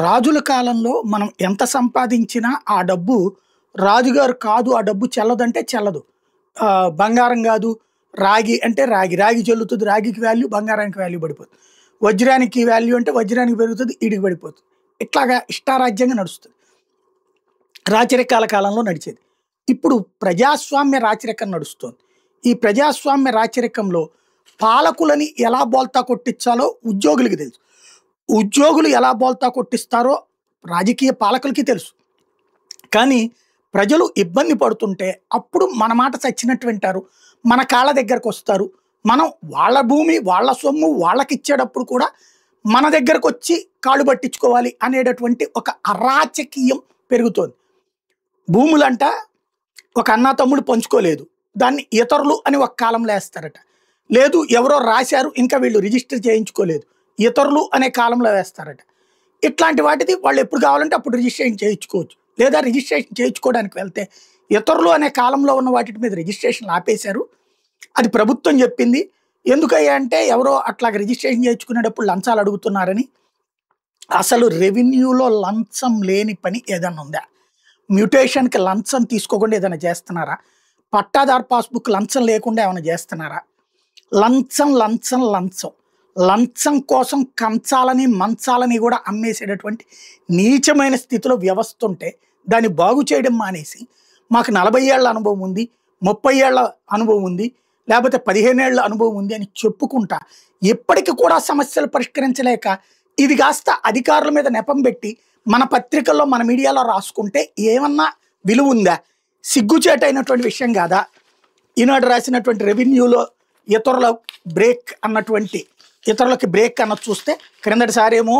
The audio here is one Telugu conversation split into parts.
రాజుల కాలంలో మనం ఎంత సంపాదించినా ఆ డబ్బు రాజుగారు కాదు, ఆ డబ్బు చెల్లదంటే చెల్లదు. బంగారం కాదు, రాగి అంటే రాగి. రాగి చెల్లుతుంది, రాగికి వాల్యూ, బంగారానికి వాల్యూ పడిపోతుంది. వజ్రానికి వాల్యూ అంటే వజ్రానికి పెరుగుతుంది, ఈడికి పడిపోతుంది. ఇట్లాగా ఇష్టారాజ్యంగా నడుస్తుంది. రాచరికాల కాలంలో నడిచేది. ఇప్పుడు ప్రజాస్వామ్య రాచరికం నడుస్తోంది. ఈ ప్రజాస్వామ్య రాచరికంలో పాలకులని ఎలా బోల్తా కొట్టించాలో ఉద్యోగులకి తెలుసు. ఉద్యోగులు ఎలా బోల్తా కొట్టిస్తారో రాజకీయ పాలకులకి తెలుసు. కానీ ప్రజలు ఇబ్బంది పడుతుంటే అప్పుడు మన మాట చచ్చినట్టు వింటారు, మన కాళ్ళ దగ్గరకు వస్తారు. మనం వాళ్ళ భూమి, వాళ్ళ సొమ్ము వాళ్ళకి ఇచ్చేటప్పుడు కూడా మన దగ్గరకు వచ్చి కాళ్ళు పట్టించుకోవాలి అనేటటువంటి ఒక అరాచకీయం పెరుగుతోంది. భూములంట ఒక అన్న తమ్ముడు పంచుకోలేదు, దాన్ని ఇతరులు అని ఒక కాలంలో వేస్తారట. లేదు, ఎవరో రాశారు, ఇంకా వీళ్ళు రిజిస్టర్ చేయించుకోలేదు, ఇతరులు అనే కాలంలో వేస్తారట. ఇట్లాంటి వాటిది వాళ్ళు ఎప్పుడు కావాలంటే అప్పుడు రిజిస్ట్రేషన్ చేయించుకోవచ్చు. లేదా రిజిస్ట్రేషన్ చేయించుకోవడానికి వెళ్తే ఇతరులు అనే కాలంలో ఉన్న వాటి మీద రిజిస్ట్రేషన్ ఆపేశారు. అది ప్రభుత్వం చెప్పింది. ఎందుకయ్యా అంటే ఎవరో అట్లాగ రిజిస్ట్రేషన్ చేయించుకునేటప్పుడు లంచాలు అడుగుతున్నారని. అసలు రెవెన్యూలో లంచం లేని పని ఏదైనా ఉందా? మ్యూటేషన్కి లంచం తీసుకోకుండా ఏదైనా చేస్తున్నారా? పట్టాదారు పాస్బుక్ లంచం లేకుండా ఏమైనా చేస్తున్నారా? లంచం లంచం లంచం లంచం కోసం కంచాలని మంచాలని కూడా అమ్మేసేటటువంటి నీచమైన స్థితిలో వ్యవస్థ ఉంటే దాన్ని బాగు చేయడం మానేసి మాకు 40 ఏళ్ల అనుభవం ఉంది, 30 ఏళ్ల అనుభవం ఉంది, లేకపోతే 15 ఏళ్ల అనుభవం ఉంది అని చెప్పుకుంటా ఎప్పటికీ కూడా సమస్యలు పరిష్కరించలేక ఇది కాస్త అధికారుల మీద నెపం పెట్టి మన పత్రికల్లో మన మీడియాలో రాసుకుంటే ఏమన్నా విలువ ఉందా? సిగ్గుచేటైనటువంటి విషయం కాదా? ఈనాడు రాసినటువంటి రెవెన్యూలో ఇతరుల బ్రేక్ అన్నటువంటి ఇతరులకి బ్రేక్ అన్నది చూస్తే క్రిందటిసారి ఏమో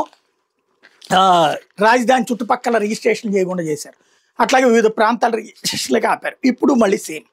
రాజధాని చుట్టుపక్కల రిజిస్ట్రేషన్ చేయకుండా చేశారు. అట్లాగే వివిధ ప్రాంతాల రిజిస్ట్రేషన్లుగా ఆపారు. ఇప్పుడు మళ్ళీ సేమ్.